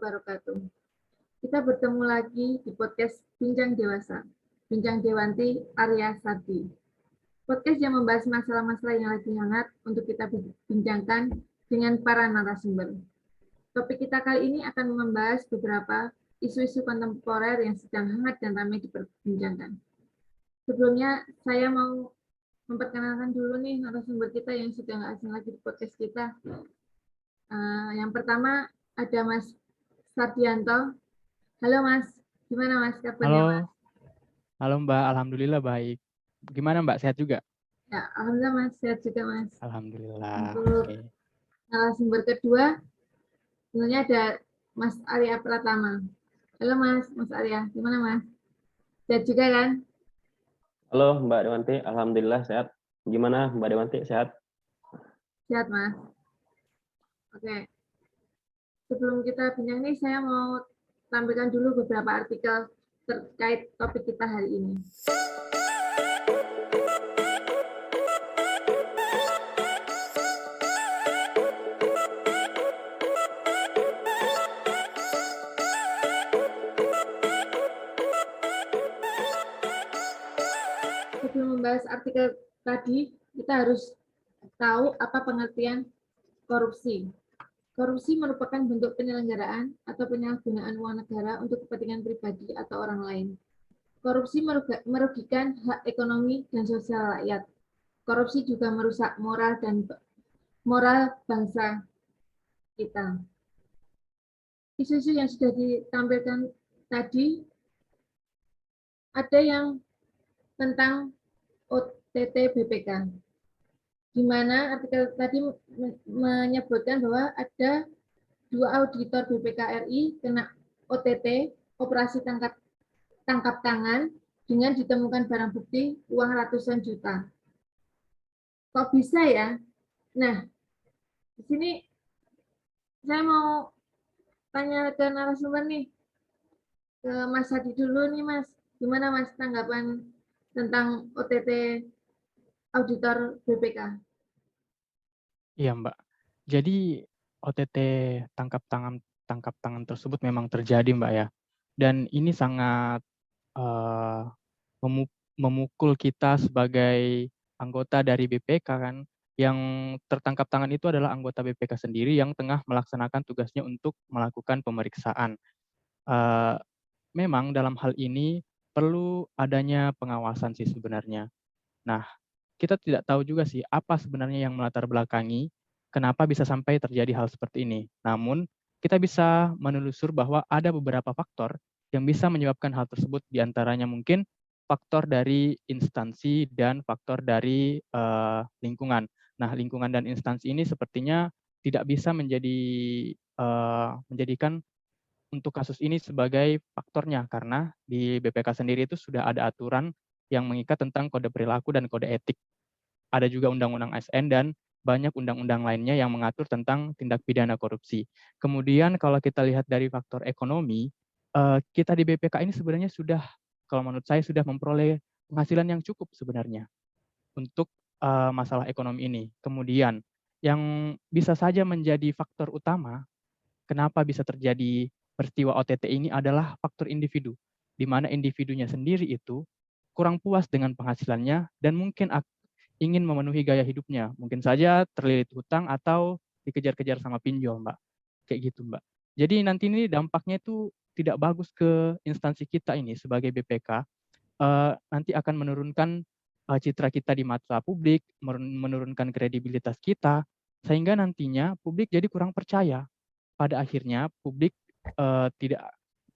wabarakatuh. Kita bertemu lagi di podcast Bincang Dewasa. Bincang Dewanti Arya Sati. Podcast yang membahas masalah-masalah yang lagi hangat untuk kita bincangkan dengan para narasumber. Topik kita kali ini akan membahas beberapa isu-isu kontemporer yang sedang hangat dan ramai diperbincangkan. Sebelumnya, saya mau memperkenalkan dulu nih narasumber kita yang sudah nggak asing lagi di podcast kita. Yang pertama ada Mas Sardianto. Halo Mas, gimana Mas kabarnya Mas? Halo Mbak, Alhamdulillah baik. Gimana Mbak, sehat juga? Ya, Alhamdulillah Mas, sehat juga Mas. Alhamdulillah. Untuk narasumber kedua, sebenarnya ada Mas Arya Pratama. Halo Mas Arya, gimana Mas? Sehat juga kan? Halo Mbak Dewanti, Alhamdulillah sehat. Gimana Mbak Dewanti, sehat? Sehat Mas. Oke. Sebelum kita bincang nih, saya mau tampilkan dulu beberapa artikel terkait topik kita hari ini. Sebelum membahas artikel tadi, kita harus tahu apa pengertian korupsi. Korupsi merupakan bentuk penyelenggaraan atau penyalahgunaan uang negara untuk kepentingan pribadi atau orang lain. Korupsi merugikan hak ekonomi dan sosial rakyat. Korupsi juga merusak moral bangsa kita. Isu-isu yang sudah ditampilkan tadi, ada yang tentang OTT BPK, di mana artikel tadi menyebutkan bahwa ada 2 auditor BPK RI kena OTT, operasi tangkap tangan, dengan ditemukan barang bukti uang ratusan juta. Kok bisa ya? Nah, di sini saya mau tanya ke narasumber nih, ke Mas Hadi dulu nih Mas. Gimana Mas tanggapan tentang OTT auditor BPK? Iya Mbak. Jadi OTT tangkap tangan tersebut memang terjadi Mbak ya. Dan ini sangat memukul kita sebagai anggota dari BPK kan. Yang tertangkap tangan itu adalah anggota BPK sendiri yang tengah melaksanakan tugasnya untuk melakukan pemeriksaan. Memang dalam hal ini perlu adanya pengawasan sih sebenarnya. Nah, kita tidak tahu juga sih apa sebenarnya yang melatar belakangi kenapa bisa sampai terjadi hal seperti ini. Namun, kita bisa menelusur bahwa ada beberapa faktor yang bisa menyebabkan hal tersebut, diantaranya mungkin faktor dari instansi dan faktor dari lingkungan. Nah, lingkungan dan instansi ini sepertinya tidak bisa menjadikan untuk kasus ini sebagai faktornya, karena di BPK sendiri itu sudah ada aturan yang mengikat tentang kode perilaku dan kode etik. Ada juga undang-undang ASN dan banyak undang-undang lainnya yang mengatur tentang tindak pidana korupsi. Kemudian kalau kita lihat dari faktor ekonomi, kita di BPK ini sebenarnya sudah, kalau menurut saya sudah memperoleh penghasilan yang cukup sebenarnya untuk masalah ekonomi ini. Kemudian yang bisa saja menjadi faktor utama kenapa bisa terjadi peristiwa OTT ini adalah faktor individu, di mana individunya sendiri itu kurang puas dengan penghasilannya dan mungkin ingin memenuhi gaya hidupnya. Mungkin saja terlilit hutang atau dikejar-kejar sama pinjol, Mbak. Kayak gitu, Mbak. Jadi nanti ini dampaknya itu tidak bagus ke instansi kita ini sebagai BPK. Nanti akan menurunkan citra kita di mata publik, menurunkan kredibilitas kita, sehingga nantinya publik jadi kurang percaya. Pada akhirnya publik tidak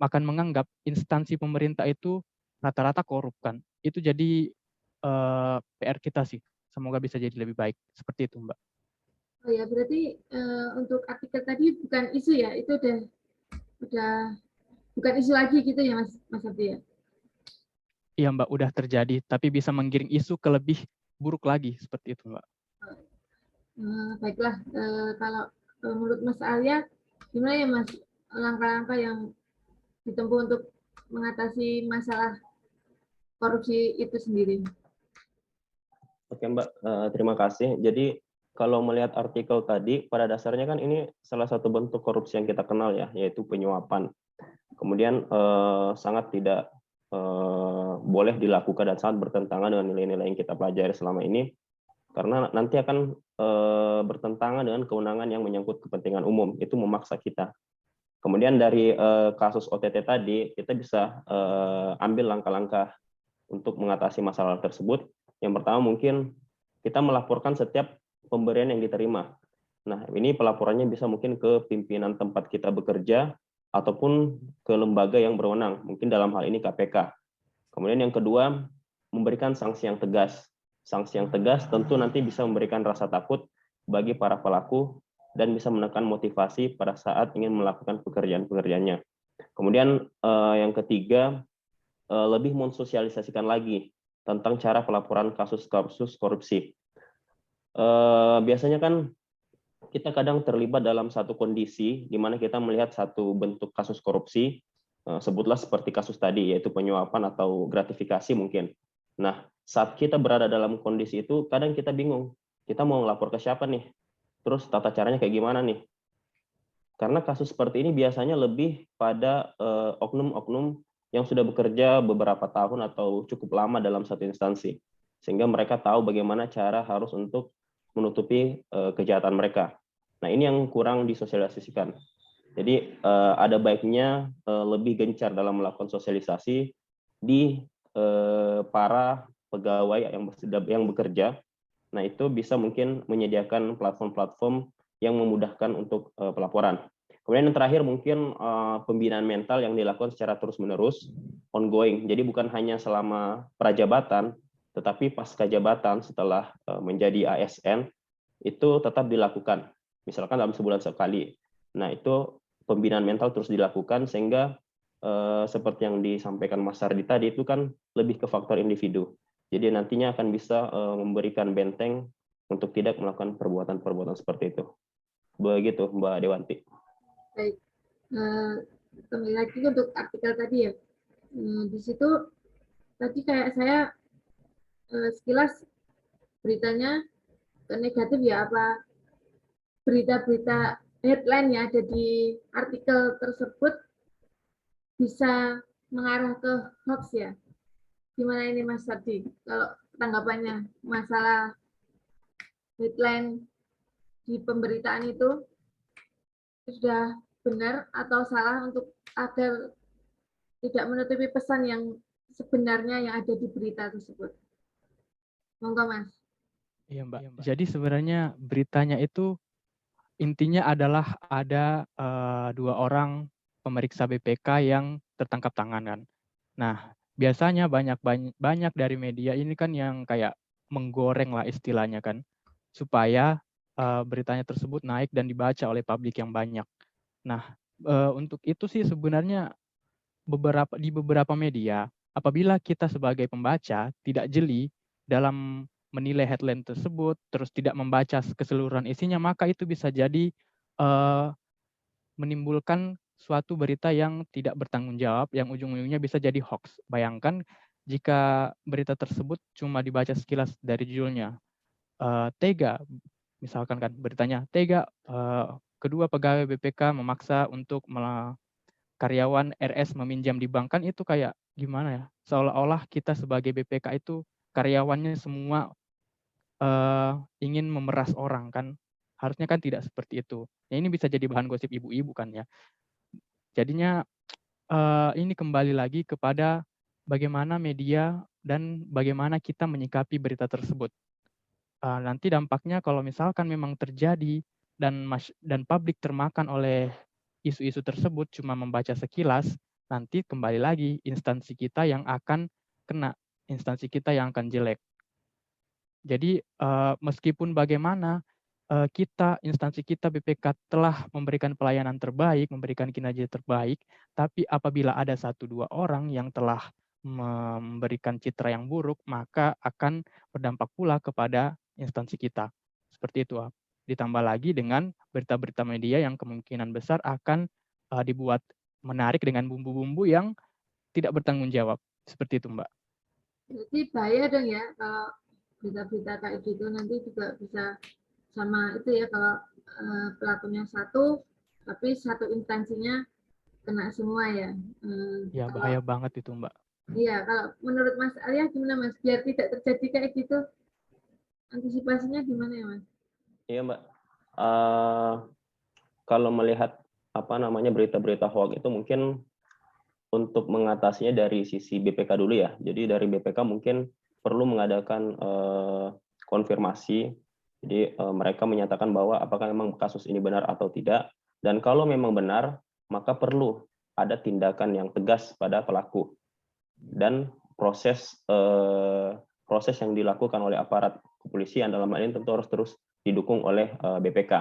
akan menganggap instansi pemerintah itu rata-rata korup kan. Itu jadi PR kita sih. Semoga bisa jadi lebih baik. Seperti itu, Mbak. Oh ya, berarti untuk artikel tadi bukan isu ya, itu udah bukan isu lagi gitu ya Mas Abdi ya? Iya Mbak, udah terjadi, tapi bisa menggiring isu ke lebih buruk lagi, seperti itu Mbak. Baiklah, kalau menurut Mas Arya, gimana ya Mas langkah-langkah yang ditempuh untuk mengatasi masalah korupsi itu sendiri? Oke Mbak, terima kasih. Jadi kalau melihat artikel tadi, pada dasarnya kan ini salah satu bentuk korupsi yang kita kenal ya, yaitu penyuapan. Kemudian sangat tidak boleh dilakukan dan sangat bertentangan dengan nilai-nilai yang kita pelajari selama ini, karena nanti akan bertentangan dengan kewenangan yang menyangkut kepentingan umum, itu memaksa kita. Kemudian dari kasus OTT tadi, kita bisa ambil langkah-langkah untuk mengatasi masalah tersebut. Yang pertama mungkin kita melaporkan setiap pemberian yang diterima. Nah, ini pelaporannya bisa mungkin ke pimpinan tempat kita bekerja ataupun ke lembaga yang berwenang, mungkin dalam hal ini KPK. Kemudian yang kedua, memberikan sanksi yang tegas. Sanksi yang tegas tentu nanti bisa memberikan rasa takut bagi para pelaku dan bisa menekan motivasi pada saat ingin melakukan pekerjaan-pekerjaannya. Kemudian yang ketiga, lebih mensosialisasikan lagi tentang cara pelaporan kasus-kasus korupsi. Biasanya kan kita kadang terlibat dalam satu kondisi di mana kita melihat satu bentuk kasus korupsi, sebutlah seperti kasus tadi, yaitu penyuapan atau gratifikasi mungkin. Nah, saat kita berada dalam kondisi itu, kadang kita bingung, kita mau melapor ke siapa nih? Terus tata caranya kayak gimana nih? Karena kasus seperti ini biasanya lebih pada oknum-oknum yang sudah bekerja beberapa tahun atau cukup lama dalam satu instansi, sehingga mereka tahu bagaimana cara harus untuk menutupi kejahatan mereka. Nah, ini yang kurang disosialisasikan. Jadi ada baiknya lebih gencar dalam melakukan sosialisasi di para pegawai yang bekerja. Nah, itu bisa mungkin menyediakan platform-platform yang memudahkan untuk pelaporan. Kemudian yang terakhir mungkin pembinaan mental yang dilakukan secara terus-menerus, ongoing. Jadi bukan hanya selama prajabatan, tetapi pasca jabatan setelah menjadi ASN, itu tetap dilakukan. Misalkan dalam sebulan sekali. Nah, itu pembinaan mental terus dilakukan sehingga seperti yang disampaikan Mas Sardi tadi, itu kan lebih ke faktor individu. Jadi nantinya akan bisa memberikan benteng untuk tidak melakukan perbuatan-perbuatan seperti itu. Begitu, Mbak Dewanti. Baik. Kembali lagi untuk artikel tadi ya. Di situ tadi kayak saya sekilas beritanya negatif ya, apa berita-berita headline ya ada di artikel tersebut bisa mengarah ke hoax ya. Gimana ini Mas Sardi? Kalau tanggapannya masalah headline di pemberitaan itu sudah benar atau salah untuk agar tidak menutupi pesan yang sebenarnya yang ada di berita tersebut. Monggo Mas. Iya Mbak. Jadi sebenarnya beritanya itu intinya adalah ada 2 orang pemeriksa BPK yang tertangkap tangan kan. Nah, biasanya banyak dari media ini kan yang kayak menggoreng lah istilahnya kan, supaya beritanya tersebut naik dan dibaca oleh publik yang banyak. Nah, untuk itu sih sebenarnya di beberapa media, apabila kita sebagai pembaca tidak jeli dalam menilai headline tersebut, terus tidak membaca keseluruhan isinya, maka itu bisa jadi menimbulkan suatu berita yang tidak bertanggung jawab, yang ujung-ujungnya bisa jadi hoax. Bayangkan jika berita tersebut cuma dibaca sekilas dari judulnya, tega, misalkan kan beritanya, tega kedua pegawai BPK memaksa untuk karyawan RS meminjam di bank, kan itu kayak gimana ya, seolah-olah kita sebagai BPK itu karyawannya semua ingin memeras orang kan, harusnya kan tidak seperti itu. Ya, ini bisa jadi bahan gosip ibu-ibu kan ya. Jadinya ini kembali lagi kepada bagaimana media dan bagaimana kita menyikapi berita tersebut. Nanti dampaknya kalau misalkan memang terjadi dan publik termakan oleh isu-isu tersebut cuma membaca sekilas, nanti kembali lagi instansi kita yang akan kena, instansi kita yang akan jelek. Jadi meskipun bagaimana instansi kita BPK telah memberikan pelayanan terbaik, memberikan kinerja terbaik, tapi apabila ada 1-2 orang yang telah memberikan citra yang buruk, maka akan berdampak pula kepada instansi kita. Seperti itu. Ditambah lagi dengan berita-berita media yang kemungkinan besar akan dibuat menarik dengan bumbu-bumbu yang tidak bertanggung jawab. Seperti itu, Mbak. Berarti bahaya dong ya kalau berita-berita kayak gitu nanti juga bisa sama itu ya, kalau pelakunya satu, tapi satu instansinya kena semua ya. Ya, Kalau bahaya banget itu, Mbak. iya, kalau menurut Mas Arya gimana Mas? Biar tidak terjadi kayak gitu, antisipasinya gimana ya Mas? Iya, Mbak. Eh, kalau melihat berita-berita hoax itu mungkin untuk mengatasinya dari sisi BPK dulu ya. Jadi dari BPK mungkin perlu mengadakan konfirmasi. Jadi mereka menyatakan bahwa apakah memang kasus ini benar atau tidak. Dan kalau memang benar, maka perlu ada tindakan yang tegas pada pelaku. Dan proses yang dilakukan oleh aparat kepolisian dalam hal ini tentu harus terus didukung oleh BPK.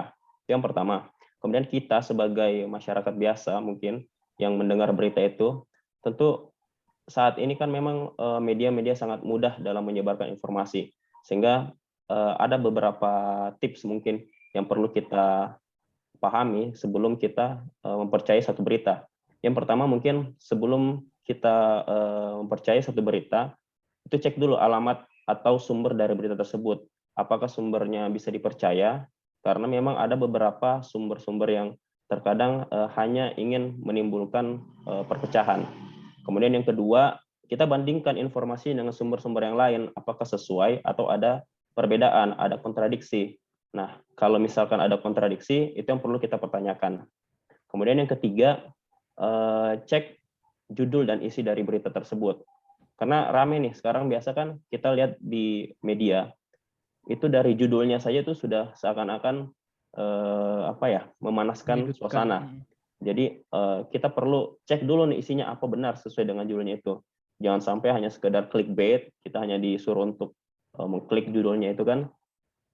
Itu yang pertama. Kemudian kita sebagai masyarakat biasa mungkin yang mendengar berita itu, tentu saat ini kan memang media-media sangat mudah dalam menyebarkan informasi, sehingga ada beberapa tips mungkin yang perlu kita pahami sebelum kita mempercayai satu berita. Yang pertama mungkin sebelum kita mempercayai satu berita, itu cek dulu alamat atau sumber dari berita tersebut. Apakah sumbernya bisa dipercaya? Karena memang ada beberapa sumber-sumber yang terkadang hanya ingin menimbulkan perpecahan. Kemudian yang kedua, kita bandingkan informasi dengan sumber-sumber yang lain, apakah sesuai atau ada perbedaan, ada kontradiksi. Nah, kalau misalkan ada kontradiksi, itu yang perlu kita pertanyakan. Kemudian yang ketiga, cek judul dan isi dari berita tersebut. Karena rame nih, sekarang biasa kan kita lihat di media, itu dari judulnya saja itu sudah seakan-akan memanaskan Menyudutkan. suasana. Jadi kita perlu cek dulu nih isinya apa benar sesuai dengan judulnya itu. Jangan sampai hanya sekedar clickbait, kita hanya disuruh untuk mengklik judulnya itu kan,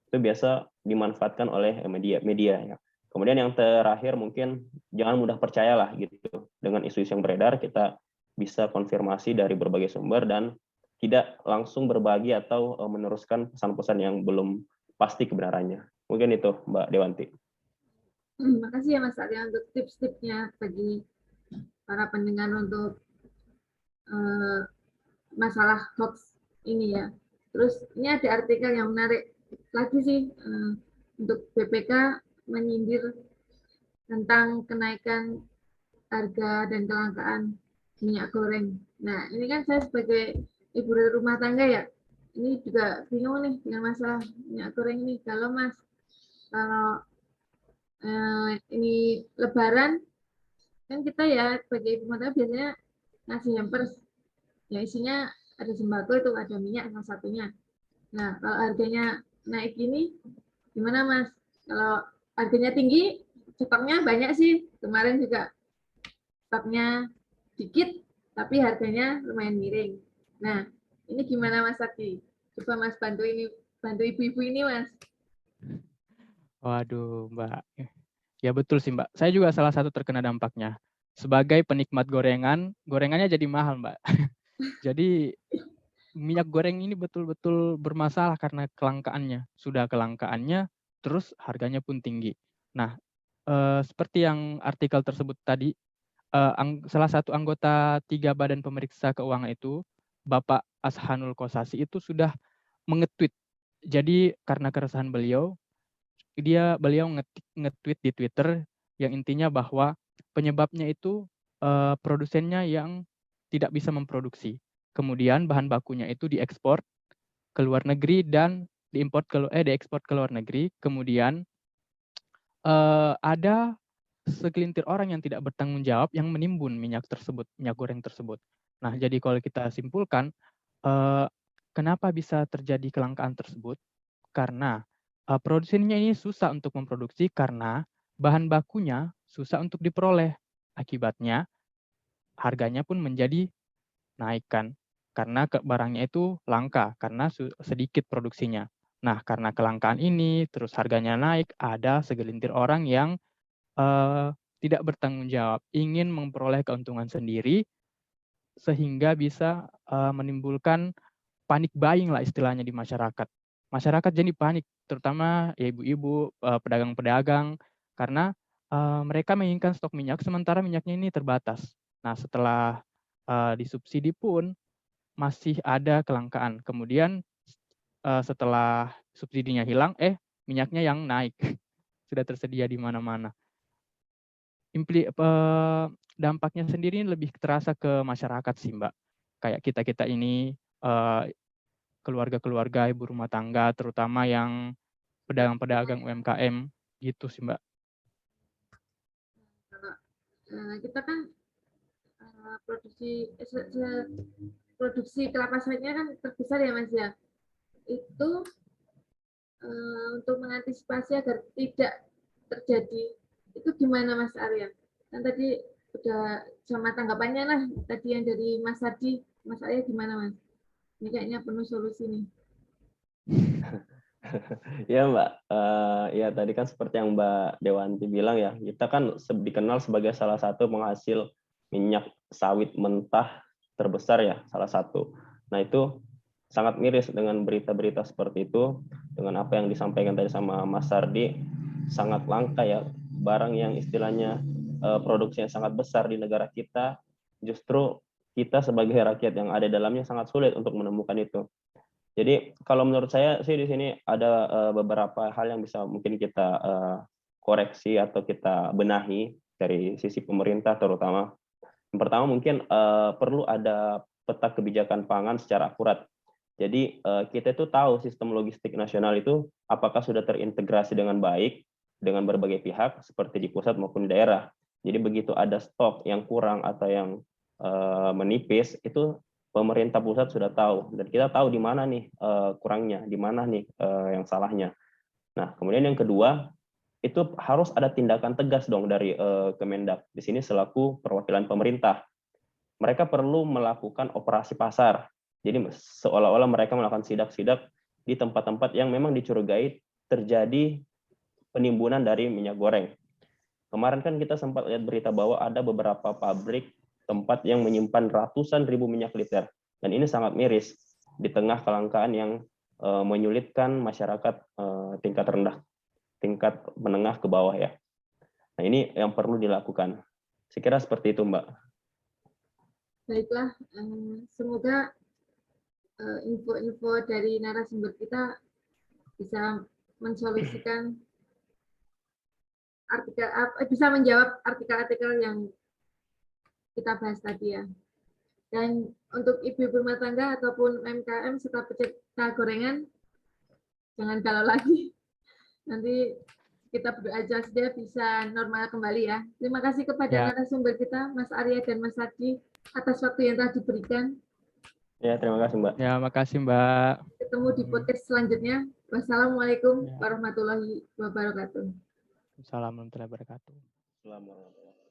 itu biasa dimanfaatkan oleh media. Ya. Kemudian yang terakhir mungkin jangan mudah percayalah gitu. Dengan isu-isu yang beredar kita bisa konfirmasi dari berbagai sumber dan tidak langsung berbagi atau meneruskan pesan-pesan yang belum pasti kebenarannya. Mungkin itu Mbak Dewanti. Makasih ya Mas Arya untuk tips-tipsnya bagi para pendengar untuk masalah hoax ini ya. Terus ini ada artikel yang menarik lagi sih, untuk BPK menyindir tentang kenaikan harga dan kelangkaan minyak goreng. Nah, ini kan saya sebagai ibu rumah tangga ya, ini juga bingung nih dengan masalah minyak goreng ini. Kalau kalau ini Lebaran, kan kita ya sebagai ibu rumah tangga biasanya ngasih hampers, yang isinya ada sembako, itu ada minyak salah satunya. Nah, kalau harganya naik gini, gimana Mas? Kalau harganya tinggi, stoknya banyak sih. Kemarin juga stoknya dikit, tapi harganya lumayan miring. Nah, ini gimana Mas Sakti? Coba Mas bantu ibu-ibu ini Mas. Waduh, Mbak. Ya betul sih, Mbak. Saya juga salah satu terkena dampaknya. Sebagai penikmat gorengan, gorengannya jadi mahal, Mbak. Jadi minyak goreng ini betul-betul bermasalah karena kelangkaannya. Sudah kelangkaannya, terus harganya pun tinggi. Nah, seperti yang artikel tersebut tadi, salah satu anggota 3 Badan Pemeriksa Keuangan itu, Bapak Ashanul Kossasi itu sudah mengetweet. Jadi karena keresahan beliau nge-tweet di Twitter yang intinya bahwa penyebabnya itu produsennya yang tidak bisa memproduksi. Kemudian bahan bakunya itu diekspor ke luar negeri dan diekspor ke luar negeri. Kemudian ada segelintir orang yang tidak bertanggung jawab yang menimbun minyak goreng tersebut. Nah, jadi kalau kita simpulkan, kenapa bisa terjadi kelangkaan tersebut? Karena produsennya ini susah untuk memproduksi karena bahan bakunya susah untuk diperoleh. Akibatnya harganya pun menjadi naikkan karena barangnya itu langka karena sedikit produksinya. Nah, karena kelangkaan ini terus harganya naik, ada segelintir orang yang tidak bertanggung jawab, ingin memperoleh keuntungan sendiri sehingga bisa menimbulkan panic buying lah istilahnya di masyarakat. Masyarakat jadi panik, terutama ya ibu-ibu, pedagang-pedagang, karena mereka menginginkan stok minyak, sementara minyaknya ini terbatas. Nah, setelah disubsidi pun masih ada kelangkaan. Kemudian setelah subsidinya hilang, minyaknya yang naik. Sudah tersedia di mana-mana. Dampaknya sendiri lebih terasa ke masyarakat sih, Mbak. Kayak kita-kita ini, keluarga-keluarga, ibu rumah tangga, terutama yang pedagang-pedagang UMKM, gitu sih, Mbak. Kalau kita kan produksi kelapa sawitnya kan terbesar ya Mas ya. Itu untuk mengantisipasi agar tidak terjadi itu gimana Mas Arya? Kan tadi udah sama tanggapannya lah tadi yang dari Mas Adi, Mas Arya gimana Mas? Ini kayaknya penuh solusi nih. Ya Mbak, ya tadi kan seperti yang Mbak Dewanti bilang ya, kita kan dikenal sebagai salah satu penghasil minyak sawit mentah terbesar ya, salah satu. Nah itu sangat miris dengan berita-berita seperti itu, dengan apa yang disampaikan tadi sama Mas Sardi, sangat langka ya, barang yang istilahnya produksinya sangat besar di negara kita, justru kita sebagai rakyat yang ada dalamnya sangat sulit untuk menemukan itu. Jadi kalau menurut saya sih di sini ada beberapa hal yang bisa mungkin kita koreksi atau kita benahi dari sisi pemerintah terutama. Yang pertama mungkin perlu ada peta kebijakan pangan secara akurat. Jadi kita itu tahu sistem logistik nasional itu apakah sudah terintegrasi dengan baik dengan berbagai pihak seperti di pusat maupun di daerah. Jadi begitu ada stok yang kurang atau yang menipis itu pemerintah pusat sudah tahu dan kita tahu di mana nih kurangnya, di mana nih yang salahnya. Nah, kemudian yang kedua itu harus ada tindakan tegas dong dari Kemendak di sini selaku perwakilan pemerintah. Mereka perlu melakukan operasi pasar. Jadi seolah-olah mereka melakukan sidak-sidak di tempat-tempat yang memang dicurigai terjadi penimbunan dari minyak goreng. Kemarin kan kita sempat lihat berita bahwa ada beberapa pabrik tempat yang menyimpan ratusan ribu minyak liter. Dan ini sangat miris di tengah kelangkaan yang menyulitkan masyarakat tingkat rendah, tingkat menengah ke bawah ya. Nah ini yang perlu dilakukan. Saya kira seperti itu Mbak. Baiklah, semoga info-info dari narasumber kita bisa mensolusikan bisa menjawab artikel-artikel yang kita bahas tadi ya. Dan untuk ibu-ibu rumah tangga ataupun UMKM serta pecinta gorengan, jangan galau lagi. Nanti kita berdoa aja dia bisa normal kembali ya. Terima kasih kepada narasumber kita, Mas Arya dan Mas Adi, atas waktu yang telah diberikan. Ya, terima kasih Mbak. Ya, makasih Mbak. Ketemu di podcast selanjutnya. Wassalamualaikum warahmatullahi wabarakatuh. Assalamualaikum warahmatullahi wabarakatuh. Assalamualaikum.